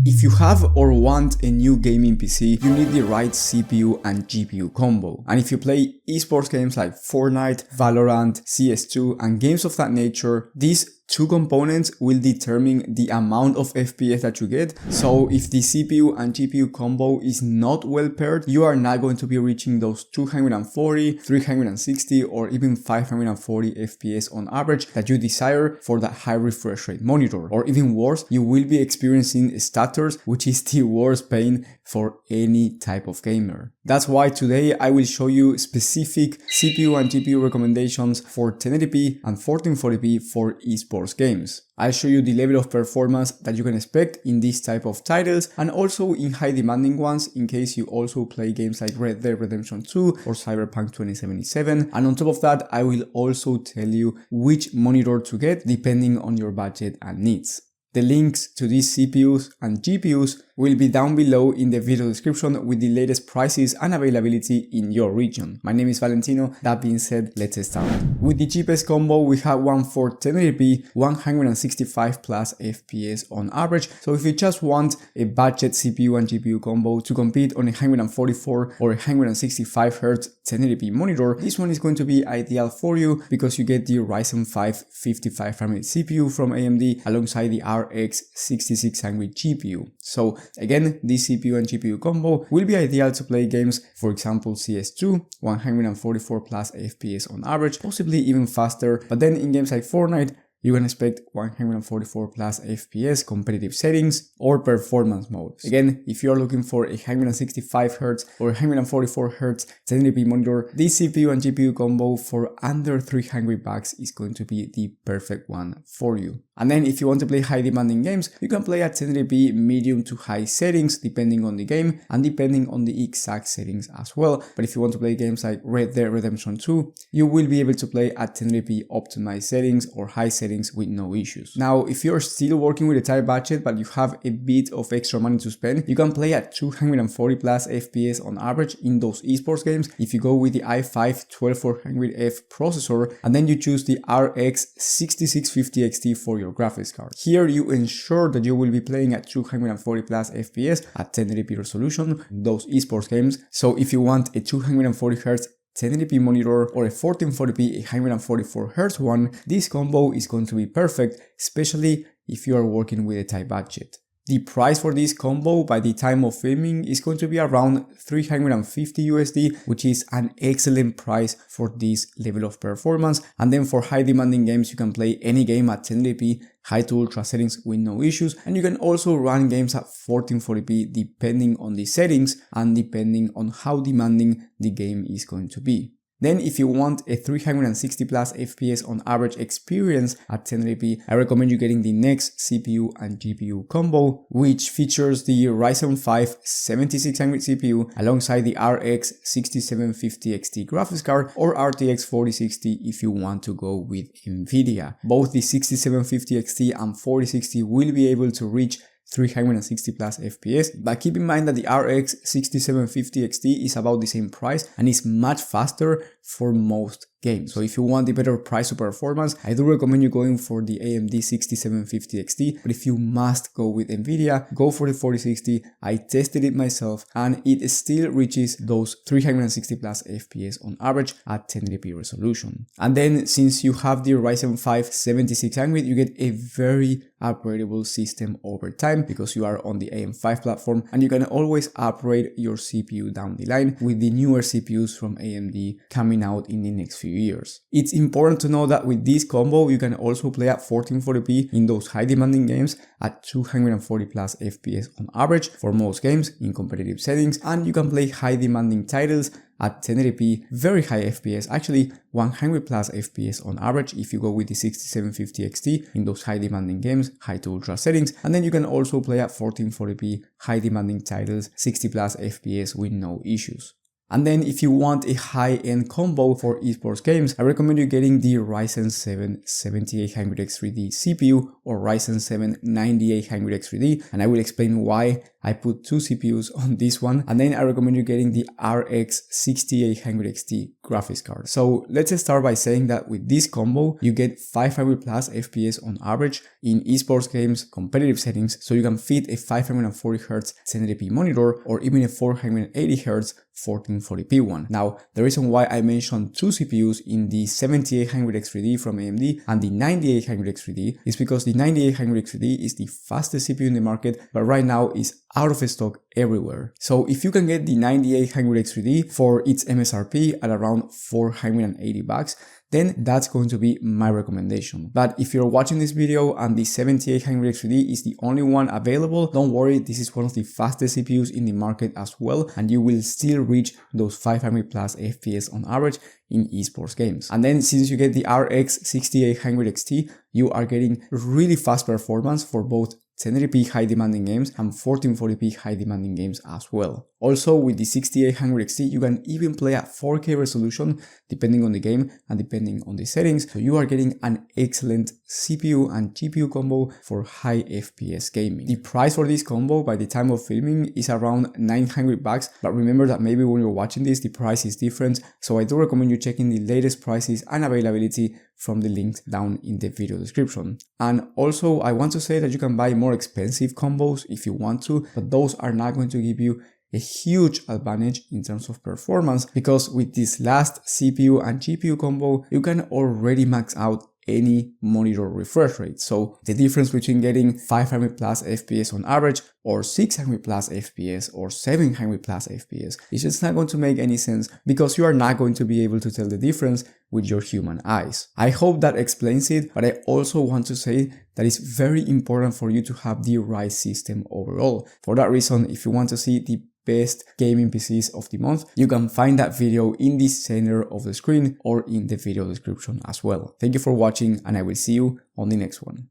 If you have or want a new gaming PC, you need the right CPU and GPU combo. And if you play esports games like Fortnite, Valorant, CS2 and games of that nature, these two components will determine the amount of FPS that you get. So if the CPU and GPU combo is not well paired, you are not going to be reaching those 240, 360 or even 540 FPS on average that you desire for that high refresh rate monitor. Or even worse, you will be experiencing stutters, which is the worst pain for any type of gamer. That's why today I will show you specific CPU and GPU recommendations for 1080p and 1440p for esports games. I'll show you the level of performance that you can expect in this type of titles and also in high demanding ones in case you also play games like Red Dead Redemption 2 or Cyberpunk 2077. And on top of that, I will also tell you which monitor to get depending on your budget and needs. The links to these CPUs and GPUs will be down below in the video description with the latest prices and availability in your region. My name is Valentino. That being said, let's start. With the cheapest combo, we have one for 1080p, 165 plus FPS on average. So if you just want a budget CPU and GPU combo to compete on a 144 or 165 Hz 1080p monitor, this one is going to be ideal for you because you get the Ryzen 5 5500 CPU from AMD alongside the RX 6600 GPU. So again, this CPU and GPU combo will be ideal to play games, for example CS2, 144 plus FPS on average, possibly even faster, but then in games like Fortnite, you can expect 144 plus FPS competitive settings or performance modes. Again, if you're looking for a 165 Hz or 144 Hz 1080p monitor, this CPU and GPU combo for under $300 is going to be the perfect one for you. And then if you want to play high demanding games, you can play at 1080p medium to high settings depending on the game and depending on the exact settings as well. But if you want to play games like Red Dead Redemption 2, you will be able to play at 1080p optimized settings or high settings with no issues. Now, if you're still working with a tight budget but you have a bit of extra money to spend, you can play at 240 plus FPS on average in those esports games if you go with the i5 12400F processor and then you choose the RX 6650 XT for your graphics card. Here you ensure that you will be playing at 240 plus FPS at 1080p resolution in those esports games. So if you want a 240 Hz 1080p monitor or a 1440p 144Hz one, this combo is going to be perfect, especially if you are working with a tight budget. The price for this combo by the time of filming is going to be around 350 USD, which is an excellent price for this level of performance. And then for high demanding games, you can play any game at 1080p, high to ultra settings with no issues. And you can also run games at 1440p depending on the settings and depending on how demanding the game is going to be. Then if you want a 360 plus FPS on average experience at 1080p, I recommend you getting the next CPU and GPU combo, which features the Ryzen 5 7600 CPU alongside the RX 6750 XT graphics card or RTX 4060 if you want to go with NVIDIA. Both the 6750 XT and 4060 will be able to reach 360 plus FPS, but keep in mind that the RX 6750 XT is about the same price and is much faster for most games. So if you want the better price to performance, I do recommend you going for the AMD 6750 XT, but if you must go with NVIDIA, go for the 4060. I tested it myself and it still reaches those 360 plus FPS on average at 1080p resolution. And then since you have the Ryzen 5 7600, you get a very upgradable system over time because you are on the AM5 platform and you can always upgrade your CPU down the line with the newer CPUs from AMD coming out in the next few years. It's important to know that with this combo, you can also play at 1440p in those high demanding games at 240 plus FPS on average for most games in competitive settings, and you can play high demanding titles at 1080p, very high FPS, actually 100 plus FPS on average if you go with the 6750 XT in those high demanding games, high to ultra settings, and then you can also play at 1440p high demanding titles, 60 plus FPS with no issues. And then if you want a high-end combo for esports games, I recommend you getting the Ryzen 7 7800X3D CPU or Ryzen 7 9800X3D, and I will explain why I put two CPUs on this one. And then I recommend you getting the RX 6800XT graphics card. So let's start by saying that with this combo, you get 500 plus FPS on average in esports games, competitive settings, so you can fit a 540Hz 1080p monitor or even a 480Hz 1440p one. Now, the reason why I mentioned two CPUs in the 7800X3D from AMD and the 9800X3D is because the 9800X3D is the fastest CPU in the market, but right now is out of stock everywhere. So if you can get the 9800X3D for its MSRP at around $480, then that's going to be my recommendation. But if you're watching this video and the 7800X3D is the only one available, don't worry, this is one of the fastest CPUs in the market as well, and you will still reach those 500 plus FPS on average in esports games. And then since you get the RX 6800XT, you are getting really fast performance for both 1080p high demanding games and 1440p high demanding games as well. Also with the 6800XT, you can even play at 4K resolution depending on the game and depending on the settings. So you are getting an excellent CPU and GPU combo for high FPS gaming. The price for this combo by the time of filming is around $900, but remember that maybe when you're watching this, the price is different. So I do recommend you checking the latest prices and availability from the links down in the video description. And also I want to say that you can buy more expensive combos if you want to, but those are not going to give you a huge advantage in terms of performance, because with this last CPU and GPU combo, you can already max out any monitor refresh rate. So the difference between getting 500 plus FPS on average or 600 plus FPS or 700 plus FPS is just not going to make any sense, because you are not going to be able to tell the difference with your human eyes. I hope that explains it, but I also want to say that it's very important for you to have the right system overall. For that reason, if you want to see the best gaming PCs of the month, you can find that video in the center of the screen or in the video description as well. Thank you for watching, and I will see you on the next one.